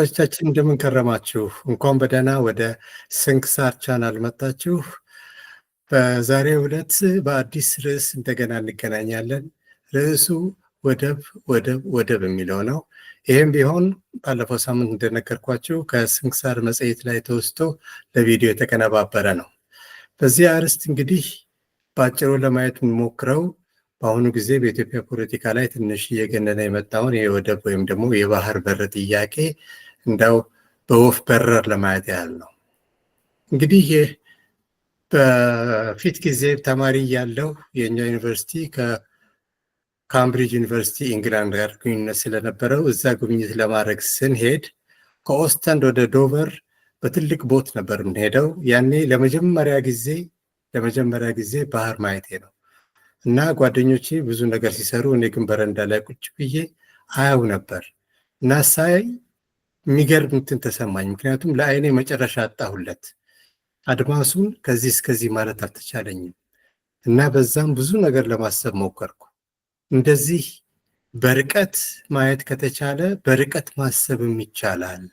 ቻችን እንደምን ከረማችሁ? እንኳን በደህና ወደ ስንክሳር ቻናል መጣችሁ። በዛሬው ዕለት በአዲስ ርዕስ እንደገና እንገናኛለን። ርዕሱ ወደብ ወደብ ወደብ የሚለው ነው። ይህም ቢሆን ባለፈው ሳምንት እንደነገርኳችሁ ከስንክሳር መጽሔት ላይ ተወስቶ ለቪዲዮ የተቀነባበረ ነው። በዚህ አርዕስት እንግዲህ በአጭሩ ለማየት የምንሞክረው በአሁኑ ጊዜ በኢትዮጵያ ፖለቲካ ላይ ትንሽ እየገነነ የመጣውን የወደብ ወይም ደግሞ የባህር በር ጥያቄ እንዳው በወፍ በረር ለማየት ያህል ነው። እንግዲህ ይህ በፊት ጊዜ ተማሪ ያለው የኛ ዩኒቨርሲቲ ከካምብሪጅ ዩኒቨርሲቲ ኢንግላንድ ጋር ግንኙነት ስለነበረው እዛ ጉብኝት ለማድረግ ስንሄድ ከኦስተንድ ወደ ዶቨር በትልቅ ቦት ነበር የምንሄደው። ያኔ ለመጀመሪያ ጊዜ ባህር ማየቴ ነው እና ጓደኞቼ ብዙ ነገር ሲሰሩ እኔ ግን በረንዳ ላይ ቁጭ ብዬ አያው ነበር እና ሳይ የሚገርም እንትን ተሰማኝ። ምክንያቱም ለአይኔ መጨረሻ አጣሁለት። አድማሱን ከዚህ እስከዚህ ማለት አልተቻለኝም እና በዛም ብዙ ነገር ለማሰብ ሞከርኩ። እንደዚህ በርቀት ማየት ከተቻለ በርቀት ማሰብም ይቻላል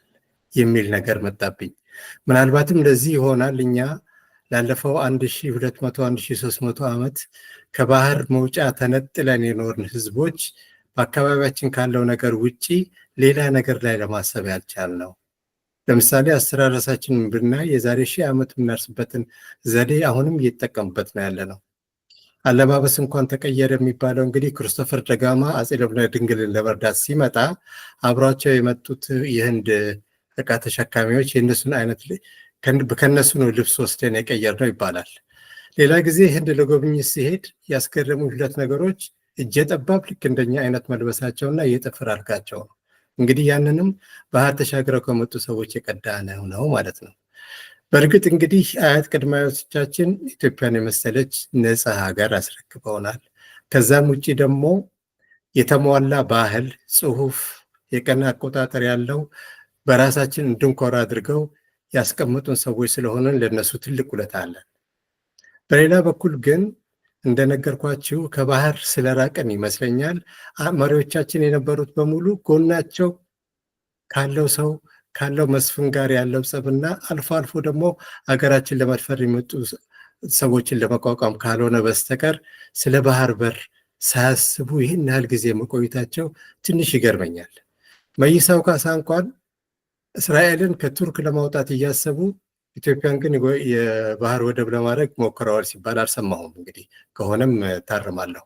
የሚል ነገር መጣብኝ። ምናልባትም ለዚህ ይሆናል እኛ ላለፈው 1200 1300 ዓመት ከባህር መውጫ ተነጥለን የኖርን ህዝቦች በአካባቢያችን ካለው ነገር ውጪ ሌላ ነገር ላይ ለማሰብ ያልቻልነው። ለምሳሌ አስተራረሳችንን ብናይ የዛሬ 1000 ዓመት የምናርስበትን ዘዴ አሁንም እየተጠቀሙበት ነው ያለነው። አለባበስ እንኳን ተቀየረ የሚባለው እንግዲህ ክርስቶፈር ደጋማ አጼ ልብነ ድንግልን ለመርዳት ሲመጣ አብሯቸው የመጡት የህንድ ዕቃ ተሸካሚዎች የእነሱን አይነት ከነሱ ነው ልብስ ወስደን የቀየር ነው ይባላል። ሌላ ጊዜ ህንድ ለጎብኝት ሲሄድ ያስገረሙ ሁለት ነገሮች እጀ ጠባብ ልክ እንደኛ አይነት መልበሳቸውና የጥፍር አልጋቸው ነው። እንግዲህ ያንንም ባህር ተሻግረው ከመጡ ሰዎች የቀዳነው ነው ማለት ነው። በእርግጥ እንግዲህ አያት ቅድመ አያቶቻችን ኢትዮጵያን የመሰለች ነፃ ሀገር አስረክበውናል። ከዛም ውጭ ደግሞ የተሟላ ባህል፣ ጽሁፍ፣ የቀን አቆጣጠር ያለው በራሳችን እንድንኮራ አድርገው ያስቀመጡን ሰዎች ስለሆነን ለነሱ ትልቅ ውለታ አለን። በሌላ በኩል ግን እንደነገርኳችሁ ከባህር ስለራቀን ይመስለኛል መሪዎቻችን የነበሩት በሙሉ ጎናቸው ካለው መስፍን ጋር ያለው ጸብና አልፎ አልፎ ደግሞ አገራችን ለመድፈር የመጡ ሰዎችን ለመቋቋም ካልሆነ በስተቀር ስለ ባህር በር ሳያስቡ ይህን ያህል ጊዜ መቆየታቸው ትንሽ ይገርመኛል። መይሳው ካሳ እንኳን እስራኤልን ከቱርክ ለማውጣት እያሰቡ ኢትዮጵያን ግን የባህር ወደብ ለማድረግ ሞክረዋል ሲባል አልሰማሁም። እንግዲህ ከሆነም ታርማለሁ።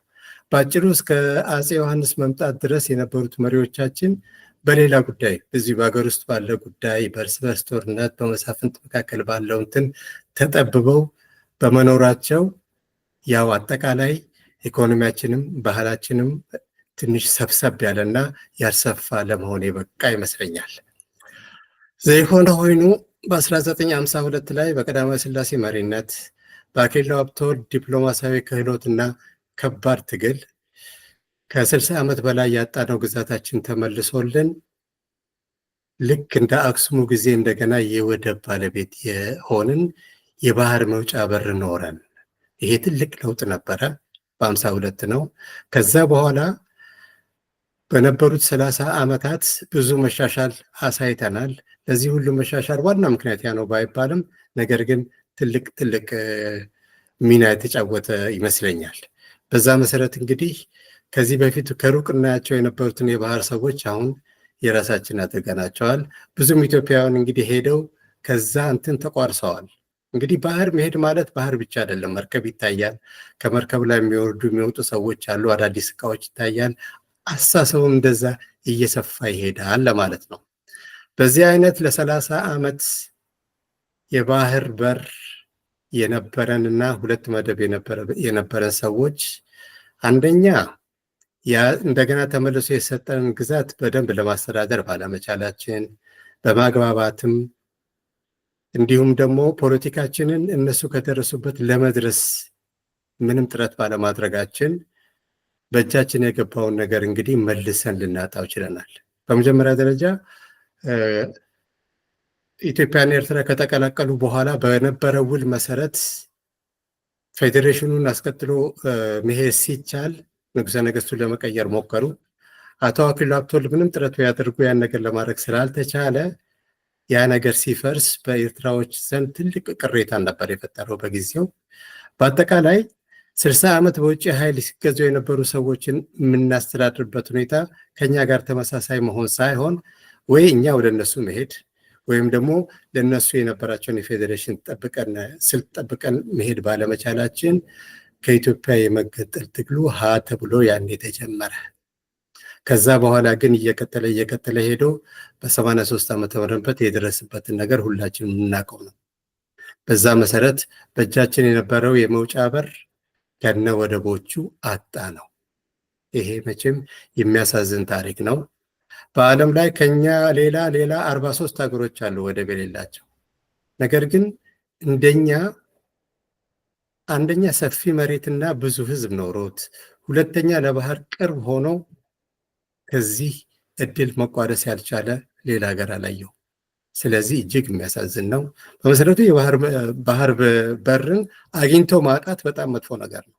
በአጭሩ እስከ አፄ ዮሐንስ መምጣት ድረስ የነበሩት መሪዎቻችን በሌላ ጉዳይ በዚህ በሀገር ውስጥ ባለ ጉዳይ በእርስ በርስ ጦርነት በመሳፍንት መካከል ባለው እንትን ተጠብበው በመኖራቸው ያው አጠቃላይ ኢኮኖሚያችንም ባህላችንም ትንሽ ሰብሰብ ያለና ያልሰፋ ለመሆን የበቃ ይመስለኛል። ዘይሆነ ሆይኑ በ1952 ላይ በቀዳማዊ ሥላሴ መሪነት በአክሊሉ ሀብተወልድ ዲፕሎማሲያዊ ክህሎትና ከባድ ትግል ከ60 ዓመት በላይ ያጣነው ግዛታችን ተመልሶልን ልክ እንደ አክሱሙ ጊዜ እንደገና የወደብ ባለቤት የሆንን የባህር መውጫ በር ኖረን። ይሄ ትልቅ ለውጥ ነበረ። በ52 ነው። ከዛ በኋላ በነበሩት 30 ዓመታት ብዙ መሻሻል አሳይተናል። ለዚህ ሁሉ መሻሻል ዋና ምክንያት ያ ነው ባይባልም ነገር ግን ትልቅ ሚና የተጫወተ ይመስለኛል። በዛ መሰረት እንግዲህ ከዚህ በፊት ከሩቅ እናያቸው የነበሩትን የባህር ሰዎች አሁን የራሳችን አድርገናቸዋል። ብዙም ኢትዮጵያውያን እንግዲህ ሄደው ከዛ እንትን ተቋርሰዋል። እንግዲህ ባህር መሄድ ማለት ባህር ብቻ አይደለም። መርከብ ይታያል። ከመርከብ ላይ የሚወጡ ሰዎች አሉ። አዳዲስ እቃዎች ይታያል። አሳሰቡም እንደዛ እየሰፋ ይሄዳል ለማለት ነው። በዚህ አይነት ለ30 ዓመት የባህር በር የነበረንና ሁለት መደብ የነበረን ሰዎች አንደኛ እንደገና ተመልሶ የሰጠንን ግዛት በደንብ ለማስተዳደር ባለመቻላችን በማግባባትም እንዲሁም ደግሞ ፖለቲካችንን እነሱ ከደረሱበት ለመድረስ ምንም ጥረት ባለማድረጋችን በእጃችን የገባውን ነገር እንግዲህ መልሰን ልናጣው ችለናል። በመጀመሪያ ደረጃ ኢትዮጵያና ኤርትራ ከተቀላቀሉ በኋላ በነበረው ውል መሰረት ፌዴሬሽኑን አስቀጥሎ መሄድ ሲቻል ንጉሠ ነገሥቱን ለመቀየር ሞከሩ። አቶ አክሊሉ ሀብተወልድ ምንም ጥረት ያደርጉ ያን ነገር ለማድረግ ስላልተቻለ ያ ነገር ሲፈርስ በኤርትራዎች ዘንድ ትልቅ ቅሬታን ነበር የፈጠረው በጊዜው። በአጠቃላይ 60 ዓመት በውጭ ኃይል ሲገዙ የነበሩ ሰዎችን የምናስተዳድርበት ሁኔታ ከኛ ጋር ተመሳሳይ መሆን ሳይሆን ወይ እኛ ወደ እነሱ መሄድ ወይም ደግሞ ለነሱ የነበራቸውን የፌዴሬሽን ስልት ጠብቀን መሄድ ባለመቻላችን ከኢትዮጵያ የመገንጠል ትግሉ ሀ ተብሎ ያን የተጀመረ። ከዛ በኋላ ግን እየቀጠለ ሄዶ በ83 ዓመተ ምህረት የደረሰበትን ነገር ሁላችንም የምናውቀው ነው። በዛ መሰረት በእጃችን የነበረው የመውጫ በር ከነ ወደቦቹ አጣ ነው። ይሄ መቼም የሚያሳዝን ታሪክ ነው። በዓለም ላይ ከኛ ሌላ 43 ሀገሮች አሉ ወደብ የሌላቸው። ነገር ግን እንደኛ አንደኛ ሰፊ መሬትና ብዙ ህዝብ ኖሮት፣ ሁለተኛ ለባህር ቅርብ ሆኖ ከዚህ እድል መቋደስ ያልቻለ ሌላ ሀገር አላየው። ስለዚህ እጅግ የሚያሳዝን ነው። በመሰረቱ የባህር በርን አግኝቶ ማጣት በጣም መጥፎ ነገር ነው።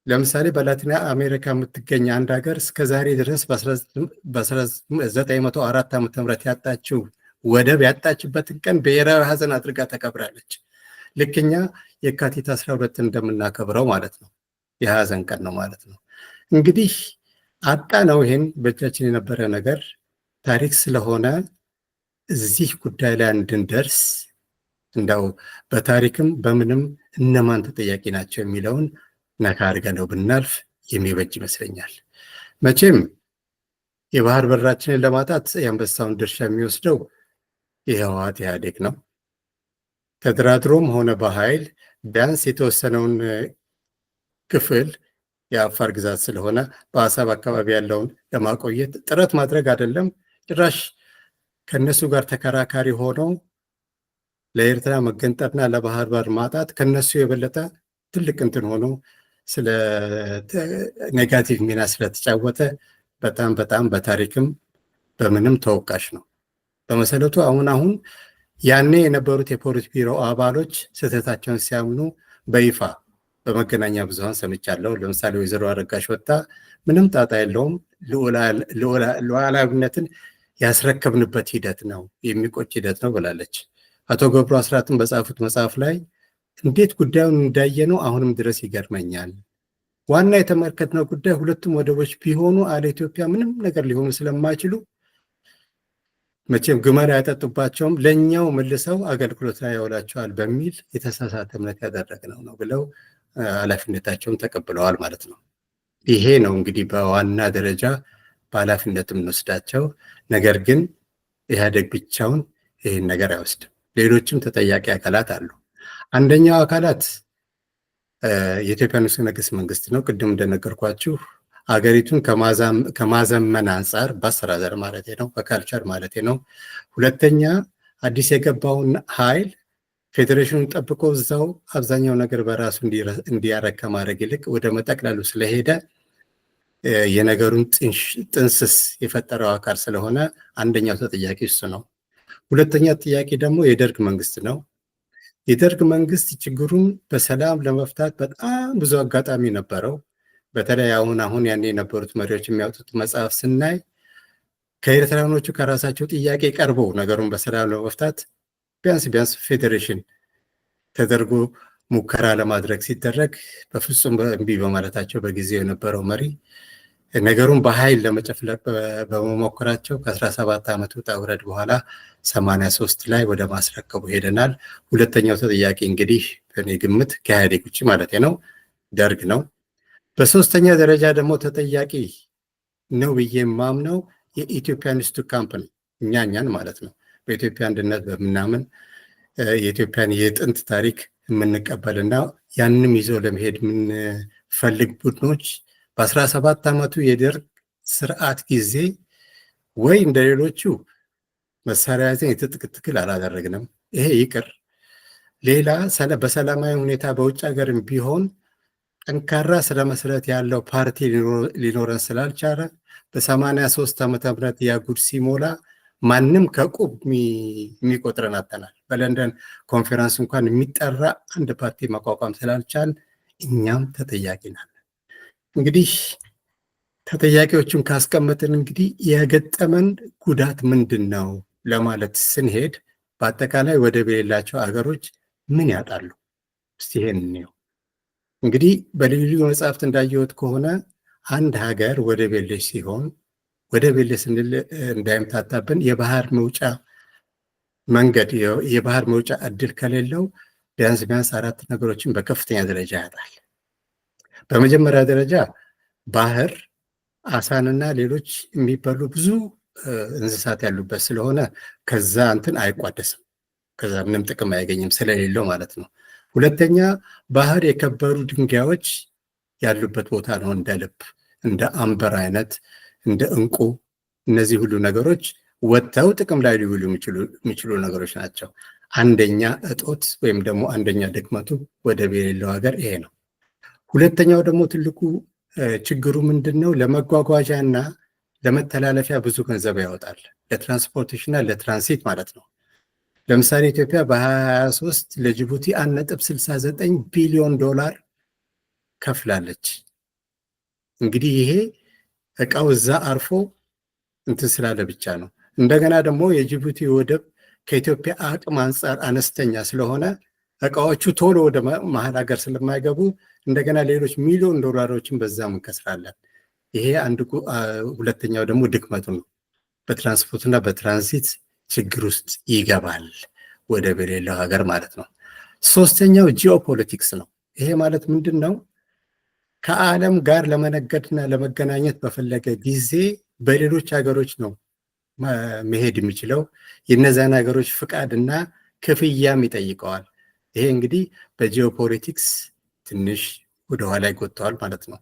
ለምሳሌ በላቲን አሜሪካ የምትገኝ አንድ ሀገር እስከዛሬ ድረስ በ1904 ዓ.ም ያጣችው ወደብ ያጣችበትን ቀን ብሔራዊ ሀዘን አድርጋ ተከብራለች። ልክኛ የካቲት 12 እንደምናከብረው ማለት ነው። የሀዘን ቀን ነው ማለት ነው። እንግዲህ አጣ ነው። ይሄን በእጃችን የነበረ ነገር ታሪክ ስለሆነ እዚህ ጉዳይ ላይ እንድንደርስ እንደው በታሪክም በምንም እነማን ተጠያቂ ናቸው የሚለውን ነካ አድርገነው ብናልፍ የሚበጅ ይመስለኛል። መቼም የባህር በራችንን ለማጣት የአንበሳውን ድርሻ የሚወስደው የህወሓት ኢህአዴግ ነው። ተደራድሮም ሆነ በኃይል ቢያንስ የተወሰነውን ክፍል የአፋር ግዛት ስለሆነ በአሰብ አካባቢ ያለውን ለማቆየት ጥረት ማድረግ አይደለም፣ ጭራሽ ከነሱ ጋር ተከራካሪ ሆነው ለኤርትራ መገንጠልና ለባህር በር ማጣት ከነሱ የበለጠ ትልቅ እንትን ሆኖ ስለ ኔጋቲቭ ሚና ስለተጫወተ በጣም በታሪክም በምንም ተወቃሽ ነው። በመሰረቱ አሁን ያኔ የነበሩት የፖሊት ቢሮ አባሎች ስህተታቸውን ሲያምኑ በይፋ በመገናኛ ብዙሃን ሰምቻለሁ። ለምሳሌ ወይዘሮ አረጋሽ ወጣ ምንም ጣጣ የለውም ሉዓላዊነትን ያስረከብንበት ሂደት ነው፣ የሚቆጭ ሂደት ነው ብላለች። አቶ ገብሩ አስራትን በጻፉት መጽሐፍ ላይ እንዴት ጉዳዩን እንዳየነው አሁንም ድረስ ይገርመኛል። ዋና የተመለከትነው ጉዳይ ሁለቱም ወደቦች ቢሆኑ አለ ኢትዮጵያ ምንም ነገር ሊሆኑ ስለማይችሉ መቼም ግመል ያጠጡባቸውም ለኛው መልሰው አገልግሎት ላይ ያውላቸዋል በሚል የተሳሳተ እምነት ያደረግነው ነው ብለው ኃላፊነታቸውን ተቀብለዋል ማለት ነው። ይሄ ነው እንግዲህ በዋና ደረጃ በኃላፊነት የምንወስዳቸው። ነገር ግን ኢህአዴግ ብቻውን ይህን ነገር አይወስድም። ሌሎችም ተጠያቂ አካላት አሉ። አንደኛው አካላት የኢትዮጵያ ንጉሠ ነገሥት መንግስት ነው። ቅድም እንደነገርኳችሁ አገሪቱን ከማዘመን አንጻር በአስተዳደር ማለት ነው፣ በካልቸር ማለት ነው። ሁለተኛ አዲስ የገባውን ኃይል ፌዴሬሽኑን ጠብቆ እዛው አብዛኛው ነገር በራሱ እንዲያረግ ከማድረግ ይልቅ ወደ መጠቅለሉ ስለሄደ የነገሩን ጥንስስ የፈጠረው አካል ስለሆነ አንደኛው ተጠያቂ እሱ ነው። ሁለተኛ ጥያቄ ደግሞ የደርግ መንግስት ነው። የደርግ መንግስት ችግሩን በሰላም ለመፍታት በጣም ብዙ አጋጣሚ ነበረው። በተለይ አሁን ያኔ የነበሩት መሪዎች የሚያወጡት መጽሐፍ ስናይ ከኤርትራኖቹ ከራሳቸው ጥያቄ ቀርበው ነገሩን በሰላም ለመፍታት ቢያንስ ፌዴሬሽን ተደርጎ ሙከራ ለማድረግ ሲደረግ በፍጹም እምቢ በማለታቸው በጊዜው የነበረው መሪ ነገሩን በኃይል ለመጨፍለቅ በመሞከራቸው ከ17 ዓመት ውጣ ውረድ በኋላ 83 ላይ ወደ ማስረከቡ ሄደናል። ሁለተኛው ተጠያቂ እንግዲህ በእኔ ግምት ከኢህአዴግ ውጭ ማለት ነው ደርግ ነው። በሶስተኛ ደረጃ ደግሞ ተጠያቂ ነው ብዬ የማምነው የኢትዮጵያን ኢንስቲትዩት ካምፓኒ እኛን ማለት ነው። በኢትዮጵያ አንድነት በምናምን የኢትዮጵያን የጥንት ታሪክ የምንቀበልና ያንንም ይዞ ለመሄድ የምንፈልግ ቡድኖች በ17 ዓመቱ የደርግ ስርዓት ጊዜ ወይ እንደሌሎቹ መሳሪያ ይዘን የትጥቅ ትግል አላደረግንም፣ ይሄ ይቅር። ሌላ በሰላማዊ ሁኔታ በውጭ ሀገርም ቢሆን ጠንካራ ስለ መሰረት ያለው ፓርቲ ሊኖረን ስላልቻለ በ83 ዓመተ ምህረት ያጉድ ሲሞላ ማንም ከቁብ የሚቆጥረን አጥተናል። በለንደን ኮንፈረንስ እንኳን የሚጠራ አንድ ፓርቲ መቋቋም ስላልቻል እኛም ተጠያቂ ነን። እንግዲህ ተጠያቂዎቹን ካስቀመጥን እንግዲህ የገጠመን ጉዳት ምንድን ነው ለማለት ስንሄድ በአጠቃላይ ወደብ የሌላቸው አገሮች ምን ያጣሉ? እስቲ ይሄን እንየው። እንግዲህ በልዩ ልዩ መጽሐፍት እንዳየሁት ከሆነ አንድ ሀገር ወደብ የለሽ ሲሆን፣ ወደብ የለሽ ስንል እንዳይምታታብን የባህር መውጫ መንገድ የባህር መውጫ እድል ከሌለው ቢያንስ አራት ነገሮችን በከፍተኛ ደረጃ ያጣል። በመጀመሪያ ደረጃ ባህር አሳንና ሌሎች የሚበሉ ብዙ እንስሳት ያሉበት ስለሆነ ከዛ እንትን አይቋደስም፣ ከዛ ምንም ጥቅም አያገኝም ስለሌለው ማለት ነው። ሁለተኛ ባህር የከበሩ ድንጋዮች ያሉበት ቦታ ነው። እንደ ልብ፣ እንደ አምበር አይነት፣ እንደ እንቁ፣ እነዚህ ሁሉ ነገሮች ወጥተው ጥቅም ላይ ሊውሉ የሚችሉ ነገሮች ናቸው። አንደኛ እጦት ወይም ደግሞ አንደኛ ድክመቱ ወደብ የሌለው ሀገር ይሄ ነው። ሁለተኛው ደግሞ ትልቁ ችግሩ ምንድን ነው? ለመጓጓዣ እና ለመተላለፊያ ብዙ ገንዘብ ያወጣል። ለትራንስፖርቴሽን እና ለትራንሲት ማለት ነው። ለምሳሌ ኢትዮጵያ በ2023 ለጅቡቲ 1.69 ቢሊዮን ዶላር ከፍላለች። እንግዲህ ይሄ እቃው እዛ አርፎ እንትን ስላለ ብቻ ነው። እንደገና ደግሞ የጅቡቲ ወደብ ከኢትዮጵያ አቅም አንጻር አነስተኛ ስለሆነ እቃዎቹ ቶሎ ወደ መሀል ሀገር ስለማይገቡ እንደገና ሌሎች ሚሊዮን ዶላሮችን በዛም እንከስራለን። ይሄ አንድ ሁለተኛው ደግሞ ድክመቱ ነው። በትራንስፖርትና በትራንዚት ችግር ውስጥ ይገባል ወደብ የሌለው ሀገር ማለት ነው። ሶስተኛው ጂኦፖለቲክስ ነው። ይሄ ማለት ምንድን ነው? ከዓለም ጋር ለመነገድና ለመገናኘት በፈለገ ጊዜ በሌሎች ሀገሮች ነው መሄድ የሚችለው። የነዛን ሀገሮች ፍቃድና ክፍያም ይጠይቀዋል። ይሄ እንግዲህ በጂኦፖለቲክስ ትንሽ ወደኋላ ይጎተዋል ማለት ነው።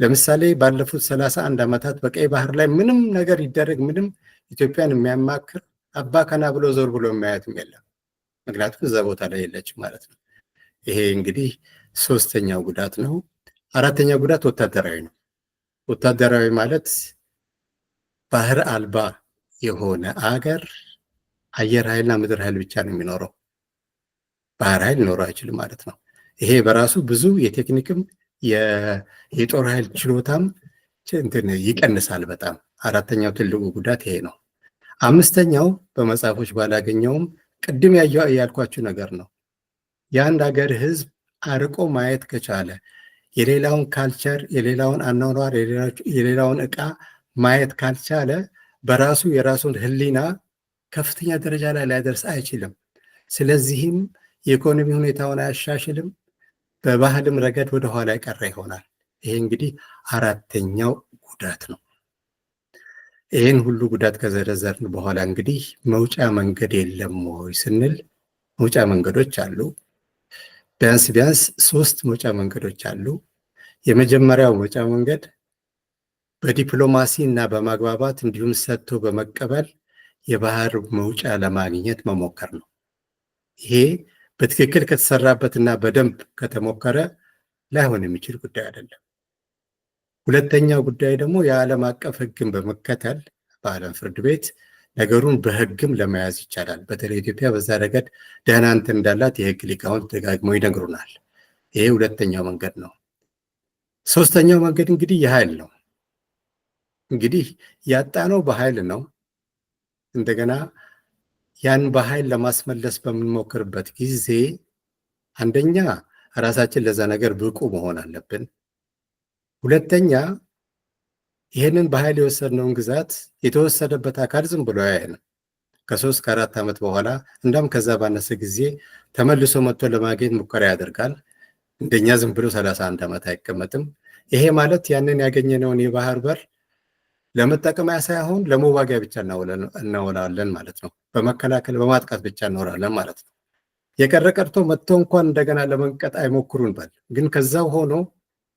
ለምሳሌ ባለፉት 31 ዓመታት በቀይ ባህር ላይ ምንም ነገር ይደረግ ምንም ኢትዮጵያን የሚያማክር አባ ከና ብሎ ዞር ብሎ የሚያየትም የለም። ምክንያቱም እዛ ቦታ ላይ የለችም ማለት ነው። ይሄ እንግዲህ ሶስተኛው ጉዳት ነው። አራተኛው ጉዳት ወታደራዊ ነው። ወታደራዊ ማለት ባህር አልባ የሆነ አገር አየር ኃይልና ምድር ኃይል ብቻ ነው የሚኖረው። ባህር ኃይል ሊኖረው አይችልም ማለት ነው። ይሄ በራሱ ብዙ የቴክኒክም የጦር ኃይል ችሎታም እንትን ይቀንሳል በጣም። አራተኛው ትልቁ ጉዳት ይሄ ነው። አምስተኛው በመጽሐፎች ባላገኘውም ቅድም ያልኳችሁ ነገር ነው። የአንድ ሀገር ህዝብ አርቆ ማየት ከቻለ የሌላውን ካልቸር፣ የሌላውን አኗኗር፣ የሌላውን ዕቃ ማየት ካልቻለ በራሱ የራሱን ህሊና ከፍተኛ ደረጃ ላይ ሊያደርስ አይችልም። ስለዚህም የኢኮኖሚ ሁኔታውን አያሻሽልም፣ በባህልም ረገድ ወደኋላ የቀረ ይሆናል። ይሄ እንግዲህ አራተኛው ጉዳት ነው። ይህን ሁሉ ጉዳት ከዘረዘርን በኋላ እንግዲህ መውጫ መንገድ የለም ወይ ስንል መውጫ መንገዶች አሉ። ቢያንስ 3 መውጫ መንገዶች አሉ። የመጀመሪያው መውጫ መንገድ በዲፕሎማሲ እና በማግባባት እንዲሁም ሰጥቶ በመቀበል የባህር መውጫ ለማግኘት መሞከር ነው። ይሄ በትክክል ከተሰራበትና በደንብ ከተሞከረ ላይሆን የሚችል ጉዳይ አይደለም። ሁለተኛው ጉዳይ ደግሞ የዓለም አቀፍ ሕግን በመከተል በዓለም ፍርድ ቤት ነገሩን በሕግም ለመያዝ ይቻላል። በተለይ ኢትዮጵያ በዛ ረገድ ደህና እንትን እንዳላት የሕግ ሊቃውንት ደጋግመው ይነግሩናል። ይሄ ሁለተኛው መንገድ ነው። ሶስተኛው መንገድ እንግዲህ የኃይል ነው። እንግዲህ ያጣነው በኃይል ነው። እንደገና ያን በኃይል ለማስመለስ በምንሞክርበት ጊዜ አንደኛ ራሳችን ለዛ ነገር ብቁ መሆን አለብን። ሁለተኛ ይህንን በኃይል የወሰድነውን ግዛት የተወሰደበት አካል ዝም ብሎ ያየን ከ3 ከ4 ዓመት በኋላ እንዳም ከዛ ባነሰ ጊዜ ተመልሶ መጥቶ ለማግኘት ሙከራ ያደርጋል። እንደኛ ዝም ብሎ 31 ዓመት አይቀመጥም። ይሄ ማለት ያንን ያገኘነውን የባህር በር ለመጠቀሚያ ሳይሆን ለመዋጊያ ብቻ እናውላለን ማለት ነው። በመከላከል በማጥቃት ብቻ እናውላለን ማለት ነው። የቀረ ቀርቶ መጥቶ እንኳን እንደገና ለመንቀጥ አይሞክሩን ባል ግን ከዛው ሆኖ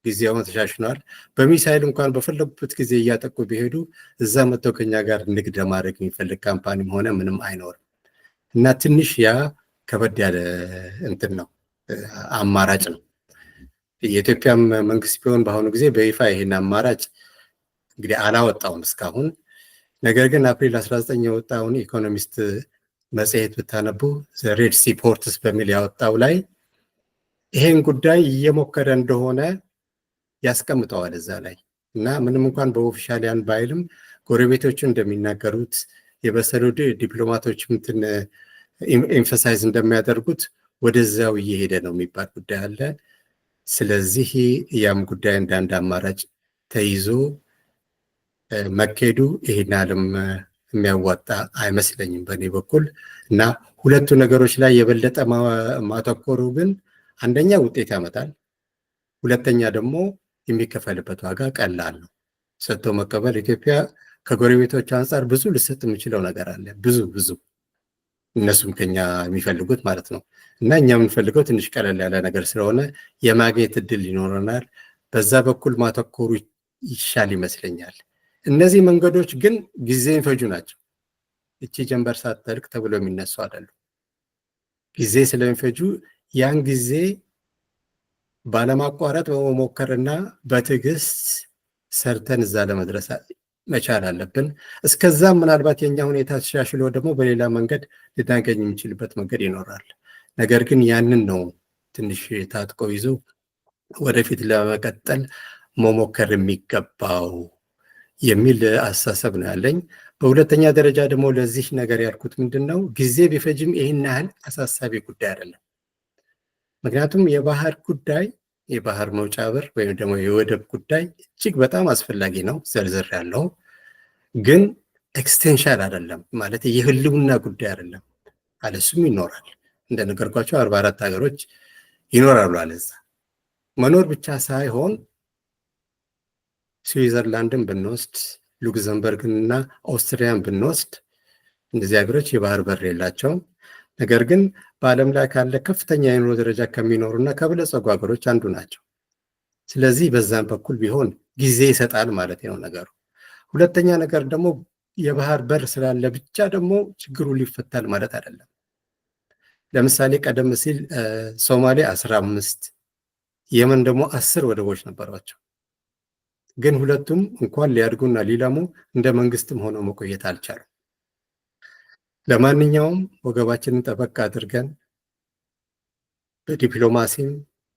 ጊዜውን ተሻሽኗል። በሚሳይል እንኳን በፈለጉበት ጊዜ እያጠቁ ቢሄዱ እዛ መጥተው ከኛ ጋር ንግድ ለማድረግ የሚፈልግ ካምፓኒም ሆነ ምንም አይኖርም እና ትንሽ ያ ከበድ ያለ እንትን ነው፣ አማራጭ ነው። የኢትዮጵያም መንግስት ቢሆን በአሁኑ ጊዜ በይፋ ይሄን አማራጭ እንግዲህ አላወጣውም እስካሁን። ነገር ግን አፕሪል 19 የወጣውን ኢኮኖሚስት መጽሔት ብታነቡ ሬድ ሲ ፖርትስ በሚል ያወጣው ላይ ይሄን ጉዳይ እየሞከረ እንደሆነ ያስቀምጠዋል እዛ ላይ እና ምንም እንኳን በኦፊሻሊያን ባይልም ጎረቤቶቹ እንደሚናገሩት የበሰሉ ዲፕሎማቶች እንትን ኤምፈሳይዝ እንደሚያደርጉት ወደዛው እየሄደ ነው የሚባል ጉዳይ አለ። ስለዚህ ያም ጉዳይ እንደ አንድ አማራጭ ተይዞ መካሄዱ ይሄን ዓለም የሚያዋጣ አይመስለኝም በእኔ በኩል። እና ሁለቱ ነገሮች ላይ የበለጠ ማተኮሩ ግን አንደኛ ውጤት ያመጣል፣ ሁለተኛ ደግሞ የሚከፈልበት ዋጋ ቀላል ነው። ሰጥቶ መቀበል ኢትዮጵያ ከጎረቤቶች አንጻር ብዙ ልሰጥ የሚችለው ነገር አለ፣ ብዙ እነሱም ከኛ የሚፈልጉት ማለት ነው። እና እኛ የምንፈልገው ትንሽ ቀለል ያለ ነገር ስለሆነ የማግኘት እድል ይኖረናል። በዛ በኩል ማተኮሩ ይሻል ይመስለኛል። እነዚህ መንገዶች ግን ጊዜ የሚፈጁ ናቸው። እቺ ጀንበር ሳትጠልቅ ተብሎ የሚነሱ አይደሉም። ጊዜ ስለሚፈጁ ያን ጊዜ ባለማቋረጥ በመሞከርና በትዕግስት ሰርተን እዛ ለመድረስ መቻል አለብን። እስከዛም ምናልባት የኛ ሁኔታ ተሻሽሎ ደግሞ በሌላ መንገድ ልናገኝ የምንችልበት መንገድ ይኖራል። ነገር ግን ያንን ነው ትንሽ ታጥቆ ይዞ ወደፊት ለመቀጠል መሞከር የሚገባው የሚል አስተሳሰብ ነው ያለኝ። በሁለተኛ ደረጃ ደግሞ ለዚህ ነገር ያልኩት ምንድነው፣ ጊዜ ቢፈጅም ይህን ያህል አሳሳቢ ጉዳይ አይደለም። ምክንያቱም የባህር ጉዳይ የባህር መውጫ በር ወይም ደግሞ የወደብ ጉዳይ እጅግ በጣም አስፈላጊ ነው፣ ዘርዘር ያለው ግን ኤክስቴንሻል አይደለም ማለት የህልውና ጉዳይ አይደለም። አለሱም ይኖራል እንደነገርኳቸው 44 ሀገሮች ይኖራሉ። አለዛ መኖር ብቻ ሳይሆን ስዊዘርላንድን ብንወስድ ሉክዘምበርግንና ኦስትሪያን ብንወስድ እነዚህ ሀገሮች የባህር በር የላቸውም። ነገር ግን በዓለም ላይ ካለ ከፍተኛ የኑሮ ደረጃ ከሚኖሩና ከበለጸጉ ሀገሮች አንዱ ናቸው። ስለዚህ በዛም በኩል ቢሆን ጊዜ ይሰጣል ማለት ነው ነገሩ። ሁለተኛ ነገር ደግሞ የባህር በር ስላለ ብቻ ደግሞ ችግሩ ሊፈታል ማለት አይደለም። ለምሳሌ ቀደም ሲል ሶማሌ 15 የመን ደግሞ 10 ወደቦች ነበሯቸው። ግን ሁለቱም እንኳን ሊያድጉና ሊለሙ እንደ መንግስትም ሆነው መቆየት አልቻሉም። ለማንኛውም ወገባችንን ጠበቅ አድርገን በዲፕሎማሲም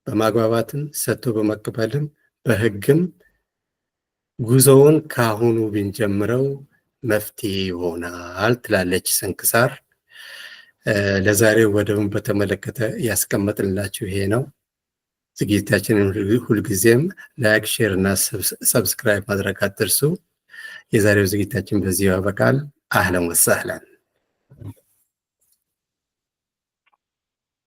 በማግባባትም ሰጥቶ በመቀበልም በህግም ጉዞውን ካሁኑ ብንጀምረው መፍትሄ ይሆናል ትላለች ስንክሳር። ለዛሬው ወደቡን በተመለከተ ያስቀመጥንላችሁ ይሄ ነው። ዝግጅታችንን ሁልጊዜም ላይክ፣ ሼር እና ሰብስክራይብ ማድረግ አትርሱ። የዛሬው ዝግጅታችን በዚህ ያበቃል። አህለን ወሰህለን።